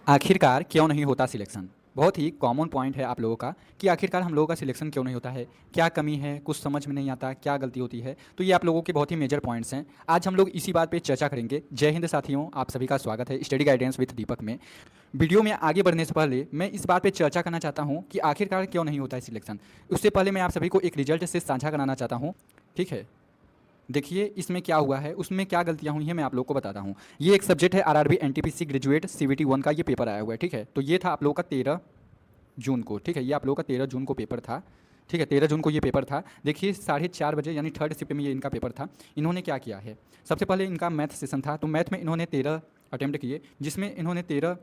आखिरकार क्यों नहीं होता सिलेक्शन। बहुत ही कॉमन पॉइंट है आप लोगों का कि आखिरकार हम लोगों का सिलेक्शन क्यों नहीं होता है, क्या कमी है, कुछ समझ में नहीं आता, क्या गलती होती है। तो ये आप लोगों के बहुत ही मेजर पॉइंट्स हैं। आज हम लोग इसी बात पे चर्चा करेंगे। जय हिंद साथियों, आप सभी का स्वागत है स्टडी गाइडेंस विद दीपक में। वीडियो में आगे बढ़ने से पहले मैं इस बात पे चर्चा करना चाहता हूँ कि आखिरकार क्यों नहीं होता है सिलेक्शन। उससे पहले मैं आप सभी को एक रिजल्ट से साझा कराना चाहता हूँ। ठीक है, देखिए इसमें क्या हुआ है, उसमें क्या गलतियां हुई हैं, मैं आप लोग को बताता हूँ। ये एक सब्जेक्ट है आरआरबी एनटीपीसी ग्रेजुएट सीवीटी 1 का ये पेपर आया हुआ है। ठीक है, तो ये था आप लोगों का 13 जून को। ठीक है, ये आप लोगों का 13 जून को पेपर था। ठीक है, 13 जून को ये पेपर था। देखिए 4:30 बजे यानी थर्ड शिफ्ट में ये इनका पेपर था। इन्होंने क्या किया है, सबसे पहले इनका मैथ सेशन था, तो मैथ में इन्होंने 13 अटैम्प्ट किए, जिसमें इन्होंने 13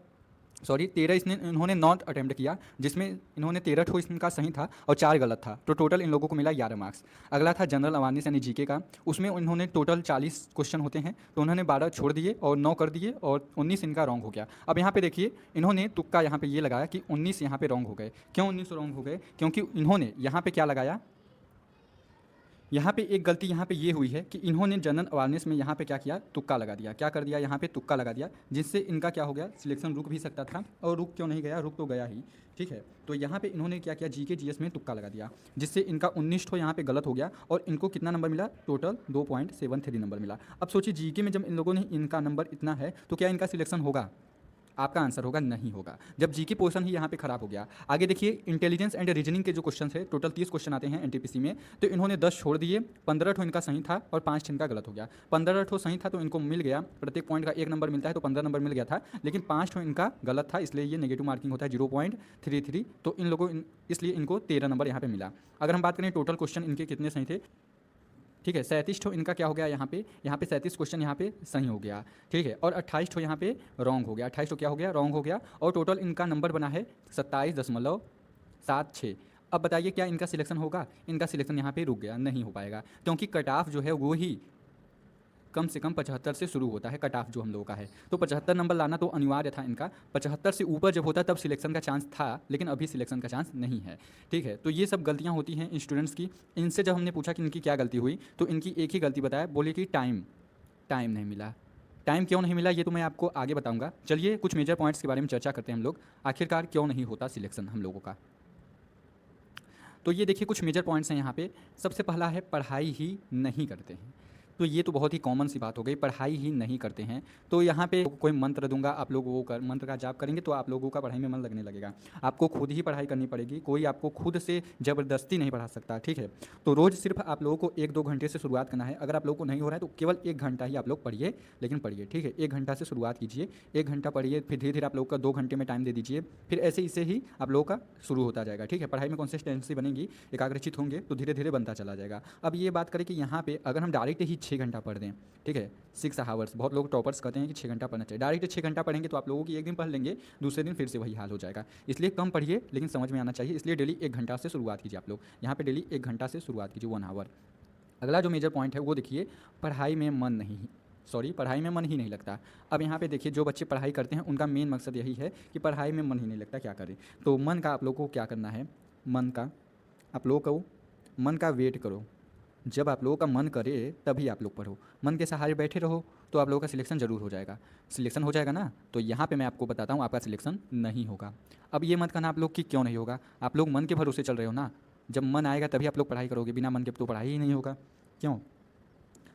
इसने इन्होंने नॉट अटैम्प्ट किया, जिसमें इन्होंने 13 ठो इनका सही था और 4 गलत था। तो टोटल इन लोगों को मिला 11 मार्क्स। अगला था जनरल अवेयरनेस यानी जीके का। उसमें इन्होंने टोटल 40 क्वेश्चन होते हैं, तो उन्होंने 12 छोड़ दिए और 9 कर दिए और 19 इनका रॉन्ग हो गया। अब यहाँ पे देखिए इन्होंने तुक्का यहाँ पे ये लगाया कि 19 यहाँ पे रॉन्ग हो गए। क्यों 19 रॉन्ग हो गए, क्योंकि इन्होंने यहाँ पे क्या लगाया, यहाँ पे एक गलती यहाँ पे ये हुई है कि इन्होंने जनरल अवेयरनेस में यहाँ पे क्या किया, तुक्का लगा दिया। क्या कर दिया, यहाँ पे तुक्का लगा दिया, जिससे इनका क्या हो गया, सिलेक्शन रुक भी सकता था। और रुक क्यों नहीं गया, रुक तो गया ही। ठीक है, तो यहाँ पे इन्होंने क्या किया, जीके जीएस में तुक्का लगा दिया, जिससे इनका 19 ठो यहाँ पे गलत हो गया और इनको कितना नंबर मिला, टोटल 2.73 नंबर मिला। अब सोचिए जीके में जब इन लोगों ने इनका नंबर इतना है तो क्या इनका सिलेक्शन होगा, आपका आंसर होगा नहीं होगा, जब जीके पोर्शन ही यहाँ पे खराब हो गया। आगे देखिए इंटेलिजेंस एंड रीजनिंग के जो क्वेश्चन है, टोटल 30 क्वेश्चन आते हैं एनटीपीसी में, तो इन्होंने 10 छोड़ दिए, 15 ठो इनका सही था और 5 इनका गलत हो गया। 15 ठो सही था तो इनको मिल गया, प्रत्येक पॉइंट का 1 नंबर मिलता है, तो 15 नंबर मिल गया था, लेकिन 5 ठो इनका गलत था, इसलिए ये नेगेटिव मार्किंग होता है 0.33। तो इन लोगों इसलिए इनको 13 नंबर यहाँ पे मिला। अगर हम बात करें टोटल क्वेश्चन इनके कितने सही थे, ठीक है 37 ठो इनका क्या हो गया, यहाँ पे 37 क्वेश्चन यहाँ पे सही हो गया। ठीक है, और 28 ठो यहाँ पे रॉन्ग हो गया, 28 ठो क्या हो गया, रॉन्ग हो गया, और टोटल इनका नंबर बना है 27.76। अब बताइए क्या इनका सिलेक्शन होगा, इनका सिलेक्शन यहाँ पे रुक गया, नहीं हो पाएगा, क्योंकि कट ऑफ जो है वो ही कम से कम 75 से शुरू होता है कट ऑफ जो हम लोगों का है। तो 75 नंबर लाना तो अनिवार्य था इनका। 75 से ऊपर जब होता तब सिलेक्शन का चांस था, लेकिन अभी सिलेक्शन का चांस नहीं है। ठीक है, तो ये सब गलतियाँ होती हैं इन स्टूडेंट्स की। इनसे जब हमने पूछा कि इनकी क्या गलती हुई, तो इनकी एक ही गलती बताया, बोले कि टाइम टाइम नहीं मिला। टाइम क्यों नहीं मिला ये तो मैं आपको आगे बताऊंगा। चलिए कुछ मेजर पॉइंट्स के बारे में चर्चा करते हैं हम लोग, आखिरकार क्यों नहीं होता सिलेक्शन हम लोगों का। तो ये देखिए कुछ मेजर पॉइंट्स हैं यहाँ पे। सबसे पहला है पढ़ाई ही नहीं करते हैं। तो ये तो बहुत ही कॉमन सी बात हो गई, पढ़ाई ही नहीं करते हैं। तो यहाँ पे कोई मंत्र दूंगा, आप लोग वो मंत्र का जाप करेंगे तो आप लोगों का पढ़ाई में मन लगने लगेगा। आपको खुद ही पढ़ाई करनी पड़ेगी, कोई आपको खुद से ज़बरदस्ती नहीं पढ़ा सकता। ठीक है, तो रोज़ सिर्फ आप लोगों को 1-2 घंटे से शुरुआत करना है। अगर आप लोगों को नहीं हो रहा है तो केवल 1 घंटा ही आप लोग पढ़िए, लेकिन पढ़िए। ठीक है, 1 घंटा से शुरुआत कीजिए, 1 घंटा पढ़िए, फिर धीरे धीरे आप लोग का 2 घंटे में टाइम दे दीजिए, फिर ऐसे इसे ही आप लोगों का शुरू होता जाएगा। ठीक है, पढ़ाई में कंसिस्टेंसी बनेगी, एकाग्रचित होंगे तो धीरे धीरे बनता चला जाएगा। अब ये बात करें कि यहाँ पे अगर हम डायरेक्ट ही 6 घंटा पढ़ दें, ठीक है 6 आवर्स, बहुत लोग टॉपर्स कहते हैं कि 6 घंटा पढ़ना चाहिए, डायरेक्ट 6 घंटा पढ़ेंगे तो आप लोगों की एक दिन पढ़ लेंगे, दूसरे दिन फिर से वही हाल हो जाएगा। इसलिए कम पढ़िए लेकिन समझ में आना चाहिए, इसलिए डेली 1 घंटा से शुरुआत कीजिए। आप लोग यहाँ पे डेली 1 घंटा से शुरुआत कीजिए, 1 आवर। अगला जो मेजर पॉइंट है वो देखिए, पढ़ाई में मन नहीं, सॉरी पढ़ाई में मन ही नहीं लगता। अब यहाँ पे देखिए जो बच्चे पढ़ाई करते हैं उनका मेन मकसद यही है कि पढ़ाई में मन ही नहीं लगता, क्या करें। तो मन का आप लोगों को क्या करना है, मन का आप लोगों को मन का वेट करो। जब आप लोगों का मन करे तभी आप लोग पढ़ो, मन के सहारे बैठे रहो तो आप लोगों का सिलेक्शन ज़रूर हो जाएगा। सिलेक्शन हो जाएगा ना, तो यहाँ पे मैं आपको बताता हूँ आपका सिलेक्शन नहीं होगा। अब ये मत कहना आप लोग कि क्यों नहीं होगा, आप लोग मन के भरोसे चल रहे हो ना। जब मन आएगा तभी आप लोग पढ़ाई करोगे, बिना मन के तो पढ़ाई ही नहीं होगा। क्यों,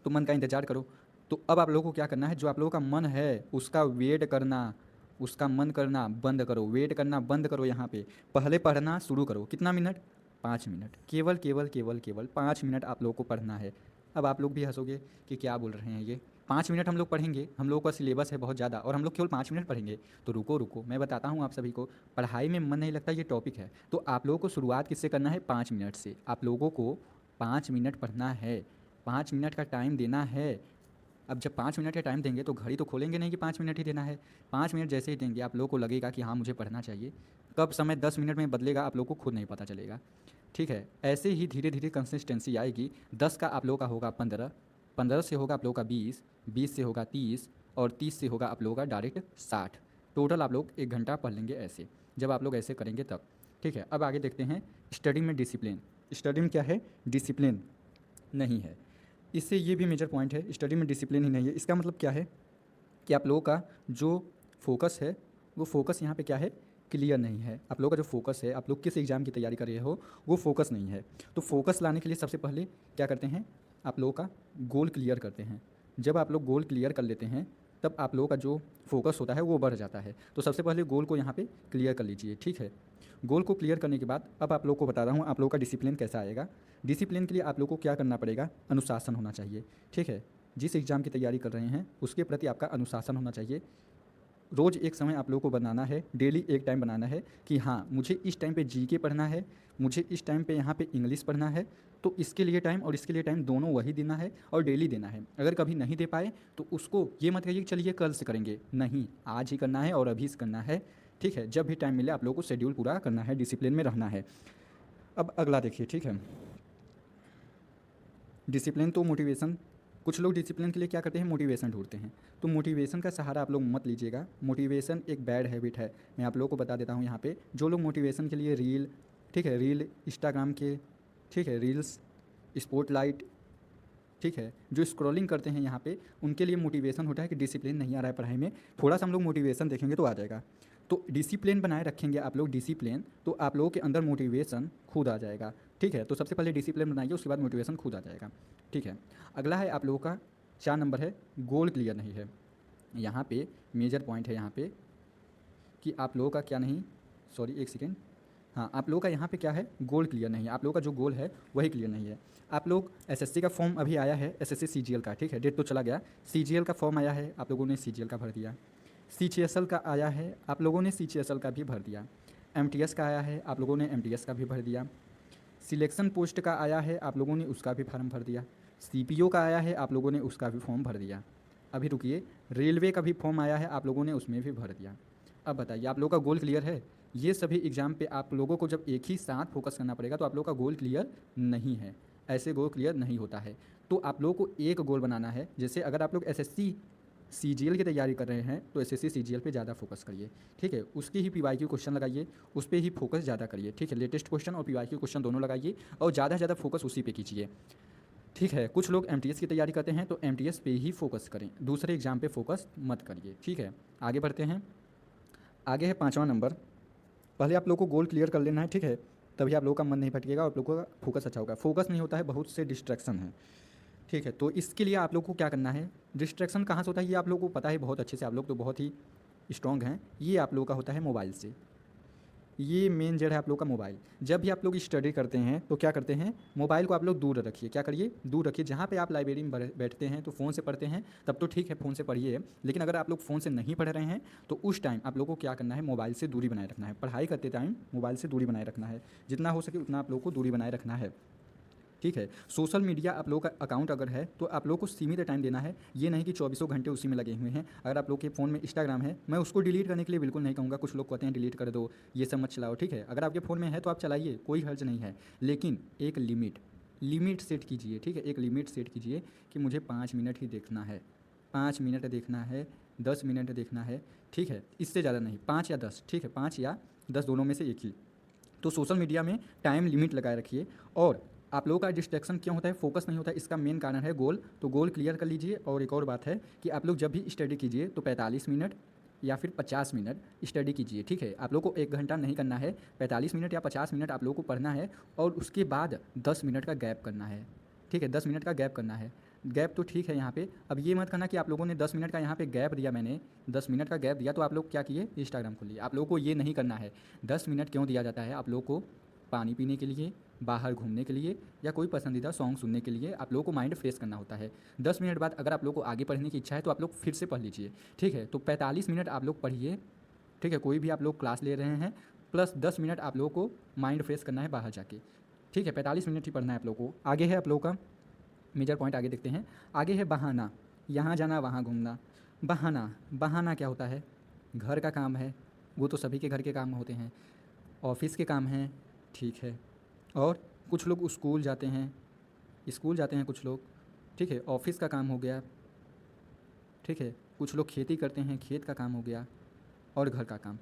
तो मन का इंतजार करो। तो अब आप लोगों को क्या करना है, जो आप लोगों का मन है उसका वेट करना, उसका मन करना बंद करो, वेट करना बंद करो। यहाँ पे पहले पढ़ना शुरू करो, कितना मिनट, 5 मिनट, केवल केवल केवल केवल 5 मिनट आप लोगों को पढ़ना है। अब आप लोग भी हंसोगे कि क्या बोल रहे हैं ये, 5 मिनट हम लोग पढ़ेंगे, हम लोगों का सिलेबस है बहुत ज़्यादा और हम लोग केवल 5 मिनट पढ़ेंगे। तो रुको रुको, मैं बताता हूँ आप सभी को। पढ़ाई में मन नहीं लगता ये टॉपिक है, तो आप लोगों को शुरुआत किससे करना है, 5 मिनट से। आप लोगों को 5 मिनट पढ़ना है, 5 मिनट का टाइम देना है। अब जब 5 मिनट का टाइम देंगे तो घड़ी तो खोलेंगे नहीं कि 5 मिनट ही देना है। 5 मिनट जैसे ही देंगे आप लोगों को लगेगा कि हाँ मुझे पढ़ना चाहिए। कब समय 10 मिनट में बदलेगा आप लोगों को खुद नहीं पता चलेगा। ठीक है, ऐसे ही धीरे धीरे कंसिस्टेंसी आएगी। 10 का आप लोगों का होगा 15, 15 से होगा आप लोगों का 20, 20 से होगा 30 और 30 से होगा आप लोगों का डायरेक्ट 60। टोटल आप लोग 1 घंटा पढ़ लेंगे ऐसे, जब आप लोग ऐसे करेंगे तब। ठीक है, अब आगे देखते हैं स्टडी में डिसिप्लिन। स्टडी में क्या है, डिसिप्लिन नहीं है। इससे ये भी मेजर पॉइंट है, स्टडी में डिसिप्लिन ही नहीं है। इसका मतलब क्या है कि आप लोगों का जो फोकस है वो फोकस यहाँ पे क्या है, क्लियर नहीं है। आप लोगों का जो फोकस है, आप लोग किस एग्ज़ाम की तैयारी कर रहे हो, वो फोकस नहीं है। तो फोकस लाने के लिए सबसे पहले क्या करते हैं, आप लोगों का गोल क्लियर करते हैं। जब आप लोग गोल क्लियर कर लेते हैं तब आप लोगों का जो फोकस होता है वो बढ़ जाता है। तो सबसे पहले गोल को यहाँ पे क्लियर कर लीजिए, ठीक है। गोल को क्लियर करने के बाद अब आप लोग को बता रहा हूँ आप लोगों का डिसिप्लिन कैसा आएगा। डिसिप्लिन के लिए आप लोग को क्या करना पड़ेगा, अनुशासन होना चाहिए, ठीक है। जिस एग्ज़ाम की तैयारी कर रहे हैं उसके प्रति आपका अनुशासन होना चाहिए। रोज़ एक समय आप लोगों को बनाना है, डेली एक टाइम बनाना है कि हाँ मुझे इस टाइम पे जीके पढ़ना है, मुझे इस टाइम पे यहाँ पे इंग्लिश पढ़ना है। तो इसके लिए टाइम और इसके लिए टाइम दोनों वही देना है और डेली देना है। अगर कभी नहीं दे पाए तो उसको ये मत कहिए कि चलिए कल से करेंगे, नहीं, आज ही करना है और अभी से करना है, ठीक है। जब भी टाइम मिले आप लोगों को शेड्यूल पूरा करना है, डिसिप्लिन में रहना है। अब अगला देखिए, ठीक है। डिसिप्लिन तो मोटिवेशन, कुछ लोग डिसिप्लिन के लिए क्या करते हैं, मोटिवेशन ढूंढते हैं। तो मोटिवेशन का सहारा आप लोग मत लीजिएगा, मोटिवेशन एक बैड हैबिट है। मैं आप लोगों को बता देता हूँ यहाँ पे, जो लोग मोटिवेशन के लिए रील, ठीक है, रील इंस्टाग्राम के, ठीक है, रील्स, स्पॉटलाइट, ठीक है, जो स्क्रॉलिंग करते हैं यहाँ पे, उनके लिए मोटिवेशन होता है कि डिसिप्लिन नहीं आ रहा है पढ़ाई में, थोड़ा सा हम लोग मोटिवेशन देखेंगे तो आ जाएगा। तो डिसिप्लिन बनाए रखेंगे आप लोग, डिसिप्लिन, तो आप लोगों के अंदर मोटिवेशन खुद आ जाएगा, ठीक है। तो सबसे पहले डिसिप्लिन बनाइए, उसके बाद मोटिवेशन खुद आ जाएगा, ठीक है। अगला है आप लोगों का 4 नंबर है, गोल क्लियर नहीं है। यहाँ पे मेजर पॉइंट है यहाँ पे कि आप लोगों का क्या नहीं, सॉरी एक सेकेंड, हाँ, आप लोगों का यहाँ पे क्या है, गोल क्लियर नहीं है। आप लोगों का जो गोल है वही क्लियर नहीं है। आप लोग एसएससी का फॉर्म अभी आया है, एसएससी सीजीएल का, ठीक है, डेट तो चला गया। सीजीएल का फॉर्म आया है, आप लोगों ने सीजीएल का भर दिया। सीजीएसएल का आया है, आप लोगों ने सीजीएसएल का भी भर दिया। एमटीएस का आया है, आप लोगों ने एमटीएस का भी भर दिया। सिलेक्शन पोस्ट का आया है, आप लोगों ने उसका भी फॉर्म भर दिया। सीपीओ का आया है, आप लोगों ने उसका भी फॉर्म भर दिया। अभी रुकिए, रेलवे का भी फॉर्म आया है, आप लोगों ने उसमें भी भर दिया। अब बताइए आप लोगों का गोल क्लियर है। ये सभी एग्ज़ाम पे आप लोगों को जब एक ही साथ फोकस करना पड़ेगा तो आप लोगों का गोल क्लियर नहीं है, ऐसे गोल क्लियर नहीं होता है। तो आप लोगों को एक गोल बनाना है। जैसे अगर आप लोग एसएससी सीजीएल की तैयारी कर रहे हैं तो एसएससी सीजीएल पे ज़्यादा फोकस करिए, ठीक है। उसके ही पीवाईक्यू क्वेश्चन लगाइए, उस पर ही फोकस ज़्यादा करिए, ठीक है। लेटेस्ट क्वेश्चन और पीवाईक्यू क्वेश्चन दोनों लगाइए और ज़्यादा से ज़्यादा फोकस उसी पे कीजिए, ठीक है। कुछ लोग एमटीएस की तैयारी करते हैं तो एमटीएस पे ही फोकस करें, दूसरे एग्जाम पे फोकस मत करिए, ठीक है। आगे बढ़ते हैं। आगे है 5वां नंबर, पहले आप लोग को गोल क्लियर कर लेना है, ठीक है, तभी आप लोगों का मन नहीं भटकेगा और आप लोगों का फोकस अच्छा होगा। फोकस नहीं होता है, बहुत से डिस्ट्रैक्शन हैं, ठीक है। तो इसके लिए आप लोग को क्या करना है, डिस्ट्रैक्शन कहाँ से होता है ये आप लोगों को पता है बहुत अच्छे से, आप लोग तो बहुत ही स्ट्रॉन्ग हैं। ये आप लोगों का होता है मोबाइल से, ये मेन जड़ है आप लोग का मोबाइल। जब भी आप लोग स्टडी करते हैं तो क्या करते हैं, मोबाइल को आप लोग दूर रखिए, क्या करिए, दूर रखिए। जहाँ पे आप लाइब्रेरी में बैठते हैं तो फ़ोन से पढ़ते हैं तब तो ठीक है, फ़ोन से पढ़िए, लेकिन अगर आप लोग फ़ोन से नहीं पढ़ रहे हैं तो उस टाइम आप लोग को क्या करना है, मोबाइल से दूरी बनाए रखना है। पढ़ाई करते टाइम मोबाइल से दूरी बनाए रखना है, जितना हो सके उतना आप लोग को दूरी बनाए रखना है, ठीक है। सोशल मीडिया आप लोगों का अकाउंट अगर है तो आप लोग को सीमित टाइम देना है, ये नहीं कि 24 घंटे उसी में लगे हुए हैं। अगर आप लोग के फ़ोन में इंस्टाग्राम है, मैं उसको डिलीट करने के लिए बिल्कुल नहीं कहूँगा, कुछ लोग कहते हैं डिलीट कर दो, ये सब मत चलाओ, ठीक है। अगर आपके फ़ोन में है तो आप चलाइए, कोई हर्ज नहीं है, लेकिन एक लिमिट सेट कीजिए, ठीक है। एक लिमिट सेट कीजिए कि मुझे 5 मिनट ही देखना है, 5 मिनट देखना है, 10 मिनट देखना है, ठीक है, इससे ज़्यादा नहीं, 5 या 10, ठीक है, 5 या 10 दोनों में से एक ही। तो सोशल मीडिया में टाइम लिमिट लगाए रखिए। और आप लोगों का डिस्ट्रैक्शन क्यों होता है, फोकस नहीं होता है, इसका मेन कारण है गोल। तो गोल क्लियर कर लीजिए। और एक और बात है कि आप लोग जब भी स्टडी कीजिए तो 45 मिनट या फिर 50 मिनट स्टडी कीजिए, ठीक है। आप लोग को 1 घंटा नहीं करना है, 45 मिनट या 50 मिनट आप लोग को पढ़ना है और उसके बाद 10 मिनट का गैप करना है, ठीक है, 10 मिनट का गैप करना है। गैप तो ठीक है यहाँ पे, अब ये मत करना कि आप लोगों ने 10 मिनट का यहाँ पे गैप दिया, मैंने 10 मिनट का गैप दिया तो आप लोग क्या किए, इंस्टाग्राम खोलिए। आप लोगों को ये नहीं करना है। 10 मिनट क्यों दिया जाता है, आप लोग को पानी पीने के लिए, बाहर घूमने के लिए या कोई पसंदीदा सॉन्ग सुनने के लिए आप लोगों को माइंड फ्रेश करना होता है। 10 मिनट बाद अगर आप लोग को आगे पढ़ने की इच्छा है तो आप लोग फिर से पढ़ लीजिए, ठीक है। तो 45 मिनट आप लोग पढ़िए, ठीक है, कोई भी आप लोग क्लास ले रहे हैं, प्लस 10 मिनट आप लोगों को माइंड फ्रेश करना है बाहर जाके, ठीक है। 45 मिनट ही पढ़ना है आप लोग को। आगे है आप लोगों का मेजर पॉइंट, आगे देखते हैं। आगे है बहाना, यहाँ जाना वहाँ घूमना। बहाना क्या होता है, घर का काम है, वो तो सभी के घर के काम होते हैं, ऑफिस के काम हैं, ठीक है, और कुछ लोग स्कूल जाते हैं कुछ लोग, ठीक है, ऑफिस का काम हो गया, ठीक है, कुछ लोग खेती करते हैं, खेत का काम हो गया, और घर का काम।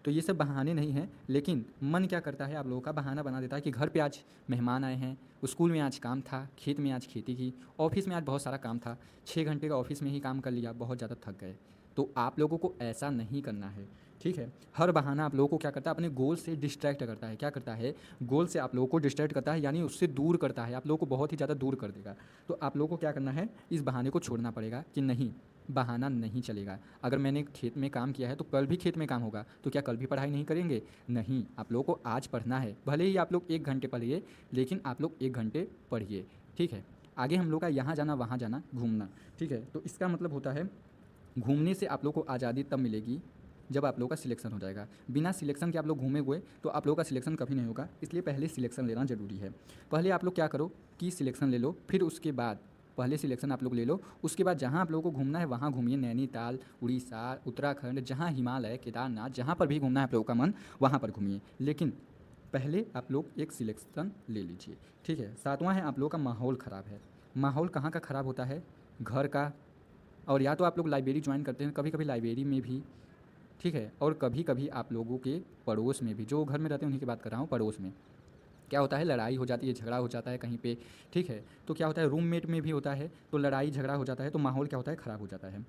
तो ये सब बहाने नहीं हैं, लेकिन मन क्या करता है, आप लोगों का बहाना बना देता है कि घर पे आज मेहमान आए हैं, स्कूल में आज काम था, खेत में आज खेती की, ऑफिस में आज बहुत सारा काम था, 6 घंटे का ऑफिस में ही काम कर लिया, बहुत ज़्यादा थक गए, तो आप लोगों को ऐसा नहीं करना है, ठीक है। हर बहाना आप लोगों को क्या करता है, अपने गोल से डिस्ट्रैक्ट करता है। क्या करता है, गोल से आप लोगों को डिस्ट्रैक्ट करता है, यानी उससे दूर करता है, आप लोगों को बहुत ही ज़्यादा दूर कर देगा। तो आप लोगों को क्या करना है, इस बहाने को छोड़ना पड़ेगा कि नहीं, बहाना नहीं चलेगा। अगर मैंने खेत में काम किया है तो कल भी खेत में काम होगा, तो क्या कल भी पढ़ाई नहीं करेंगे? नहीं, आप लोगों को आज पढ़ना है। भले ही आप लोग 1 घंटे पढ़िए, लेकिन आप लोग 1 घंटे पढ़िए, ठीक है। आगे हम लोग का यहाँ जाना वहाँ जाना घूमना, ठीक है। तो इसका मतलब होता है घूमने से आप लोग को आज़ादी तब मिलेगी जब आप लोग का सिलेक्शन हो जाएगा। बिना सिलेक्शन के आप लोग घूमे हुए तो आप लोग का सिलेक्शन कभी नहीं होगा, इसलिए पहले सिलेक्शन लेना ज़रूरी है। पहले आप लोग क्या करो कि सिलेक्शन ले लो, फिर उसके बाद पहले सिलेक्शन आप लोग ले लो, उसके बाद जहाँ आप लोगों को घूमना है वहाँ घूमिए। नैनीताल, उड़ीसा, उत्तराखंड, जहाँ हिमालय, केदारनाथ, जहाँ पर भी घूमना है आप लोगों का मन, वहाँ पर घूमिए। लेकिन पहले आप लोग एक सिलेक्शन ले लीजिए, ठीक है। सातवां है, आप लोगों का माहौल ख़राब है। माहौल कहाँ का ख़राब होता है? घर का, और या तो आप लोग लाइब्रेरी ज्वाइन करते हैं, कभी कभी लाइब्रेरी में भी, ठीक है। और कभी कभी आप लोगों के पड़ोस में भी, जो घर में रहते हैं उन्हीं की बात कर रहा हूँ, पड़ोस में क्या होता है, लड़ाई हो जाती है, झगड़ा हो जाता है कहीं पे, ठीक है। तो क्या होता है, रूममेट में भी होता है, तो लड़ाई झगड़ा हो जाता है, तो माहौल क्या होता है, ख़राब हो जाता है।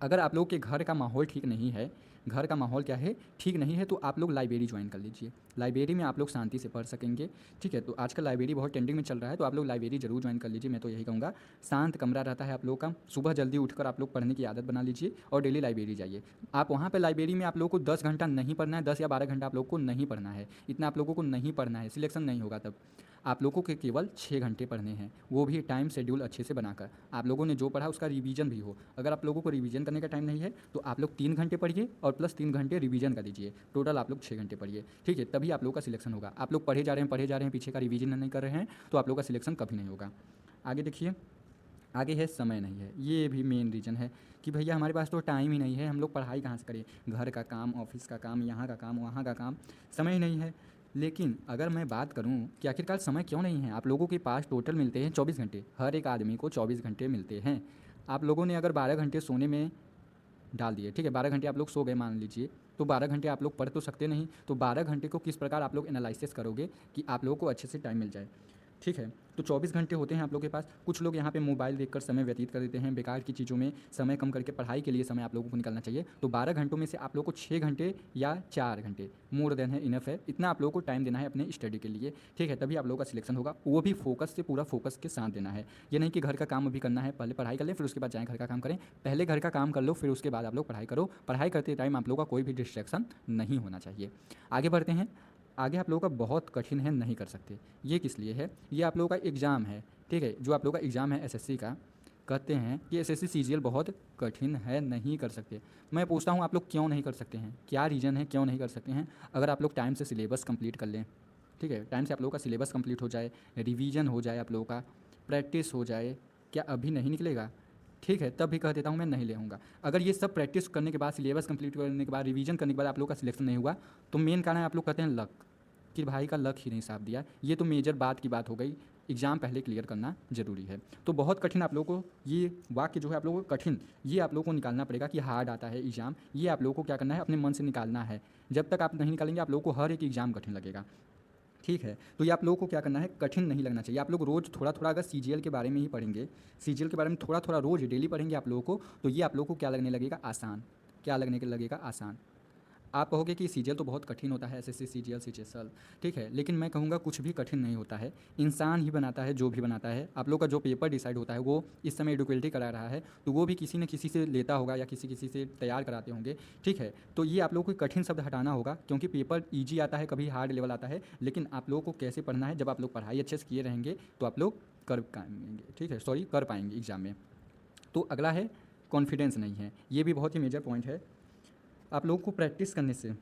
अगर आप लोगों के घर का माहौल ठीक नहीं है, घर का माहौल क्या है, ठीक नहीं है, तो आप लोग लाइब्रेरी ज्वाइन कर लीजिए। लाइब्रेरी में आप लोग शांति से पढ़ सकेंगे, ठीक है। तो आजकल लाइब्रेरी बहुत ट्रेंडिंग में चल रहा है, तो आप लोग लाइब्रेरी जरूर ज्वाइन कर लीजिए। मैं तो यही कहूँगा, शांत कमरा रहता है आप लोगों का, सुबह जल्दी उठकर आप लोग पढ़ने की आदत बना लीजिए और डेली लाइब्रेरी जाइए। आप वहाँ पर लाइब्रेरी में आप लोगों को 10 घंटा नहीं पढ़ना है, 10 या 12 घंटा आप लोगों को नहीं पढ़ना है, इतना आप लोगों को नहीं पढ़ना है, सिलेक्शन नहीं होगा तब। आप लोगों को केवल 6 घंटे पढ़ने हैं, वो भी टाइम शेड्यूल अच्छे से बनाकर। आप लोगों ने जो पढ़ा उसका रिवीजन भी हो। अगर आप लोगों को रिवीजन करने का टाइम नहीं है तो आप लोग 3 घंटे पढ़िए और प्लस 3 घंटे रिवीजन का दीजिए, टोटल आप लोग 6 घंटे पढ़िए, ठीक है। तभी आप लोगों का सिलेक्शन होगा। आप लोग पढ़े जा रहे हैं, पढ़े जा रहे हैं, पीछे का रिवीजन नहीं कर रहे हैं, तो आप लोग का सिलेक्शन कभी नहीं होगा। आगे देखिए, आगे है समय नहीं है। ये भी मेन रीज़न है कि भैया हमारे पास तो टाइम ही नहीं है, हम लोग पढ़ाई कहाँ से करें, घर का काम, ऑफिस का काम, यहाँ का काम, वहाँ का काम, समय ही नहीं है। लेकिन अगर मैं बात करूँ कि आखिरकार समय क्यों नहीं है, आप लोगों के पास टोटल मिलते हैं 24 घंटे, हर एक आदमी को 24 घंटे मिलते हैं। आप लोगों ने अगर 12 घंटे सोने में डाल दिए, ठीक है, 12 घंटे आप लोग सो गए मान लीजिए, तो 12 घंटे आप लोग पढ़ तो सकते नहीं, तो 12 घंटे को किस प्रकार आप लोग एनालिसिस करोगे कि आप लोगों को अच्छे से टाइम मिल जाए, ठीक है। तो 24 घंटे होते हैं आप लोग के पास। कुछ लोग यहाँ पे मोबाइल देखकर समय व्यतीत कर देते हैं, बेकार की चीज़ों में समय कम करके पढ़ाई के लिए समय आप लोगों को निकालना चाहिए। तो 12 घंटों में से आप लोगों को 6 घंटे या 4 घंटे मोर देन है, इनफ है, इतना आप लोगों को टाइम देना है अपने स्टडी के लिए, ठीक है। तभी आप लोगों का सिलेक्शन होगा, वो भी फोकस से, पूरा फोकस के साथ देना है। ये नहीं कि घर का काम अभी करना है, पहले पढ़ाई कर लें फिर उसके बाद जाएँ घर का काम करें। पहले घर का काम कर लो, फिर उसके बाद आप लोग पढ़ाई करो। पढ़ाई करते टाइम आप लोगों का कोई भी डिस्ट्रैक्शन नहीं होना चाहिए। आगे बढ़ते हैं। आगे आप लोगों का बहुत कठिन है, नहीं कर सकते। ये किस लिए है, ये आप लोगों का एग्ज़ाम है, ठीक है। जो आप लोगों का एग्ज़ाम है एसएससी का, कहते हैं कि एसएससी सीजीएल बहुत कठिन है, नहीं कर सकते। मैं पूछता हूँ आप लोग क्यों नहीं कर सकते हैं, क्या रीज़न है क्यों नहीं कर सकते हैं? अगर आप लोग टाइम से सिलेबस कंप्लीट कर लें, ठीक है, टाइम से आप लोगों का सिलेबस कंप्लीट हो जाए, रिवीजन हो जाए, आप लोगों का प्रैक्टिस हो जाए, क्या अभी नहीं निकलेगा? ठीक है, तब भी कह देता हूँ मैं नहीं लेऊँगा। अगर ये सब प्रैक्टिस करने के बाद, सिलेबस कंप्लीट करने के बाद, रिवीजन करने के बाद आप लोग का सिलेक्शन नहीं हुआ, तो मेन कारण है आप लोग कहते हैं लक, कि भाई का लक ही नहीं साथ दिया। ये तो मेजर बात की बात हो गई। एग्ज़ाम पहले क्लियर करना ज़रूरी है। तो बहुत कठिन आप लोगों को ये वाक्य जो है आप लोगों को कठिन, ये आप लोगों को निकालना पड़ेगा कि हार्ड आता है एग्ज़ाम। ये आप लोगों को क्या करना है, अपने मन से निकालना है। जब तक आप नहीं निकालेंगे आप लोगों को हर एक एग्ज़ाम कठिन लगेगा, ठीक है। तो ये आप लोगों को क्या करना है, कठिन नहीं लगना चाहिए। आप लोग रोज़ थोड़ा थोड़ा अगर सीजीएल के बारे में ही पढ़ेंगे, सीजीएल के बारे में थोड़ा थोड़ा रोज़ डेली पढ़ेंगे आप लोगों को, तो ये आप लोगों को क्या लगने लगेगा, आसान। क्या लगने के लगेगा, आसान। आप कहोगे कि सीजीएल तो बहुत कठिन होता है, एसएससी सीजीएल सीजीएल, ठीक है। लेकिन मैं कहूँगा कुछ भी कठिन नहीं होता है, इंसान ही बनाता है जो भी बनाता है। आप लोग का जो पेपर डिसाइड होता है वो इस समय एडुकेलिटी करा रहा है, तो वो भी किसी न किसी से लेता होगा या किसी किसी से तैयार कराते होंगे, ठीक है। तो ये आप लोग को कठिन शब्द हटाना होगा, क्योंकि पेपर ईजी आता है, कभी हार्ड लेवल आता है। लेकिन आप लोगों को कैसे पढ़ना है, जब आप लोग पढ़ाई अच्छे से किए रहेंगे तो आप लोग कर पाएंगे, ठीक है, सॉरी कर पाएंगे एग्ज़ाम में। तो अगला है कॉन्फिडेंस नहीं है, ये भी बहुत ही मेजर पॉइंट है। आप लोगों को प्रैक्टिस करने से,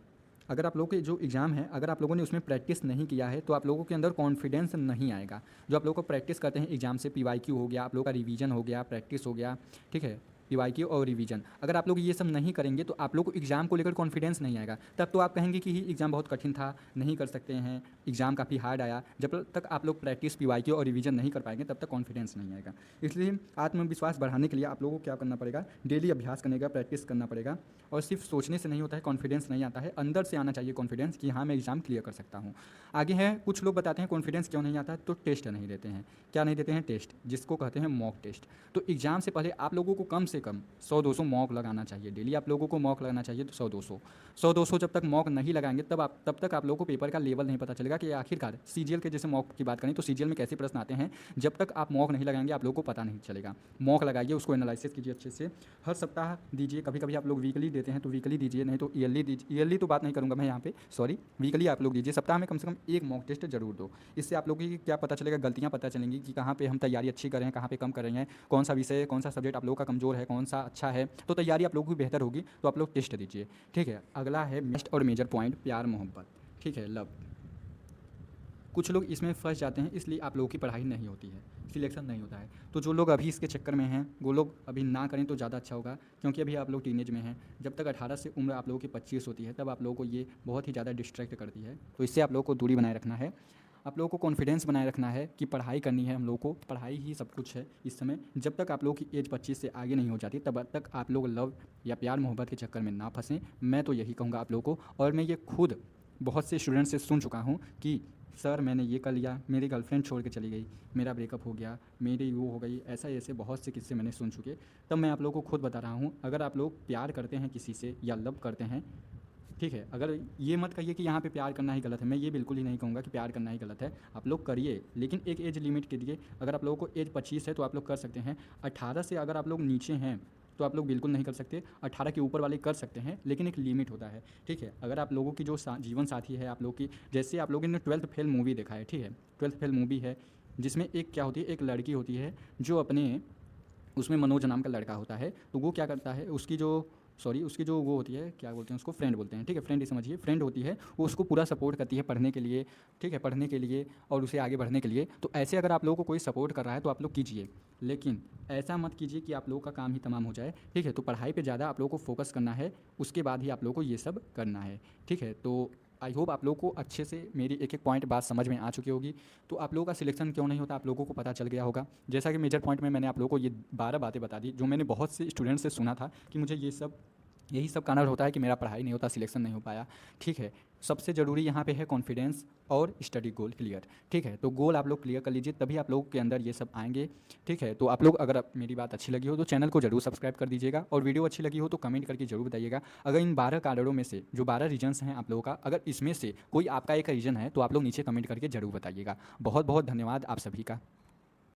अगर आप लोगों के जो एग्ज़ाम है, अगर आप लोगों ने उसमें प्रैक्टिस नहीं किया है तो आप लोगों के अंदर कॉन्फिडेंस नहीं आएगा। जो आप लोगों को प्रैक्टिस करते हैं एग्ज़ाम से, पीवाईक्यू हो गया, आप लोगों का रिवीजन हो गया, प्रैक्टिस हो गया, ठीक है, पीवाईक्यू और रिवीजन, अगर आप लोग ये सब नहीं करेंगे तो आप लोग को एग्ज़ाम को लेकर कॉन्फिडेंस नहीं आएगा। तब तो आप कहेंगे कि एग्ज़ाम बहुत कठिन था, नहीं कर सकते हैं, एग्ज़ाम काफ़ी हार्ड आया। जब तक आप लोग प्रैक्टिस, पीवाईक्यू और रिवीजन नहीं कर पाएंगे तब तक कॉन्फिडेंस नहीं आएगा। इसलिए आत्मविश्वास बढ़ाने के लिए आप लोगों को क्या करना पड़ेगा, डेली अभ्यास करने का, प्रैक्टिस करना पड़ेगा। और सिर्फ सोचने से नहीं होता है, कॉन्फिडेंस नहीं आता है, अंदर से आना चाहिए कॉन्फिडेंस कि हाँ मैं एग्ज़ाम क्लियर कर सकता हूँ। आगे है, कुछ लोग बताते हैं कॉन्फिडेंस क्यों नहीं आता है, तो टेस्ट नहीं देते हैं। क्या नहीं देते हैं, टेस्ट, जिसको कहते हैं मॉक टेस्ट। तो एग्ज़ाम से पहले आप लोगों को कम से से कम 100-200 मॉक लगाना चाहिए डेली। आप लोगों को मॉक लगाना चाहिए तो 100-200 जब तक मॉक नहीं लगाएंगे तब तक आप लोगों को पेपर का लेवल नहीं पता चलेगा कि आखिरकार सीजीएल के जैसे मॉक की बात करें तो सीजीएल में कैसे प्रश्न आते हैं। जब तक आप मॉक नहीं लगाएंगे आप लोगों को पता नहीं चलेगा। मॉक लगाइए, उसको एनालिसिस कीजिए अच्छे से, हर सप्ताह दीजिए। कभी कभी आप लोग वीकली देते हैं तो वीकली दीजिए, नहीं तो ईयरली दीजिए। ईयरली तो बात नहीं करूँगा मैं यहाँ पे, सॉरी, वीकली आप लोग दीजिए। सप्ताह में कम से कम एक मॉक टेस्ट जरूर दो। इससे आप लोगों की क्या पता चलेगा, गलतियाँ पता चलेंगी कि कहाँ पे हम तैयारी अच्छी कर रहे हैं, कहाँ पे कम कर रहे हैं, कौन सा विषय, कौन सा सब्जेक्ट आप लोगों का कमजोर है, कौन सा अच्छा है। तो तैयारी आप लोगों की बेहतर होगी तो आप लोग टेस्ट दीजिए। ठीक है, अगला है बेस्ट और मेजर पॉइंट, प्यार मोहब्बत। ठीक है, लव। कुछ लोग इसमें फंस जाते हैं, इसलिए आप लोगों की पढ़ाई नहीं होती है, सिलेक्शन नहीं होता है। तो जो लोग अभी इसके चक्कर में हैं वो लोग अभी ना करें तो ज़्यादा अच्छा होगा, क्योंकि अभी आप लोग टीनेज में हैं। जब तक 18 से उम्र आप लोगों की 25 होती है तब आप लोगों को ये बहुत ही ज़्यादा डिस्ट्रैक्ट करती है। तो इससे आप लोगों को दूरी बनाए रखना है। आप लोगों को कॉन्फिडेंस बनाए रखना है कि पढ़ाई करनी है, हम लोगों को पढ़ाई ही सब कुछ है इस समय। जब तक आप लोगों की एज 25 से आगे नहीं हो जाती तब तक आप लोग लव या प्यार मोहब्बत के चक्कर में ना फंसें। मैं तो यही कहूँगा आप लोगों को। और मैं ये खुद बहुत से स्टूडेंट से सुन चुका हूँ कि सर मैंने ये कर लिया, मेरी गर्लफ्रेंड छोड़ के चली गई, मेरा ब्रेकअप हो गया, मेरी वो हो गई, ऐसा ऐसे बहुत से किस्से मैंने सुन चुके। तब मैं आप लोगों को खुद बता रहा हूँ, अगर आप लोग प्यार करते हैं किसी से या लव करते हैं, ठीक है, अगर ये मत कहिए कि यहाँ पे प्यार करना ही गलत है। मैं ये बिल्कुल ही नहीं कहूँगा कि प्यार करना ही गलत है। आप लोग करिए, लेकिन एक एज लिमिट के लिए। अगर आप लोगों को एज 25 है तो आप लोग कर सकते हैं। 18 से अगर आप लोग नीचे हैं तो आप लोग बिल्कुल नहीं कर सकते। 18 के ऊपर वाले कर सकते हैं, लेकिन एक लिमिट होता है। ठीक है, अगर आप लोगों की जो जीवन साथी है आप लोग की, जैसे आप लोगों ने 12th फेल मूवी देखा है, ठीक है, 12th फेल मूवी है जिसमें एक क्या होती है, एक लड़की होती है जो अपने, उसमें मनोज नाम का लड़का होता है। तो वो क्या करता है, उसकी जो, सॉरी, उसकी जो वो होती है, क्या बोलते हैं उसको, फ्रेंड बोलते हैं, ठीक है, फ्रेंड ही समझिए, फ्रेंड होती है, वो उसको पूरा सपोर्ट करती है पढ़ने के लिए। ठीक है, पढ़ने के लिए और उसे आगे बढ़ने के लिए। तो ऐसे अगर आप लोगों को कोई सपोर्ट कर रहा है तो आप लोग कीजिए, लेकिन ऐसा मत कीजिए कि आप लोगों का काम ही तमाम हो जाए। ठीक है, तो पढ़ाई पे ज़्यादा आप लोगों को फोकस करना है, उसके बाद ही आप लोगों को ये सब करना है। ठीक है, तो आई होप आप लोगों को अच्छे से मेरी एक एक पॉइंट बात समझ में आ चुकी होगी। तो आप लोगों का सिलेक्शन क्यों नहीं होता आप लोगों को पता चल गया होगा। जैसा कि मेजर पॉइंट में मैंने आप लोगों को ये 12 बातें बता दी, जो मैंने बहुत से स्टूडेंट से सुना था कि मुझे ये सब, यही सब कारण होता है कि मेरा पढ़ाई नहीं होता, सिलेक्शन नहीं हो पाया। ठीक है, सबसे ज़रूरी यहाँ पे है कॉन्फिडेंस और स्टडी गोल क्लियर। ठीक है, तो गोल आप लोग क्लियर कर लीजिए, तभी आप लोगों के अंदर ये सब आएंगे। ठीक है, तो आप लोग, अगर मेरी बात अच्छी लगी हो तो चैनल को जरूर सब्सक्राइब कर दीजिएगा, और वीडियो अच्छी लगी हो तो कमेंट करके जरूर बताइएगा। अगर इन 12 कारणों में से, जो 12 रीजन्स हैं आप लोगों का, अगर इसमें से कोई आपका एक रीजन है तो आप लोग नीचे कमेंट करके जरूर बताइएगा। बहुत बहुत धन्यवाद आप सभी का।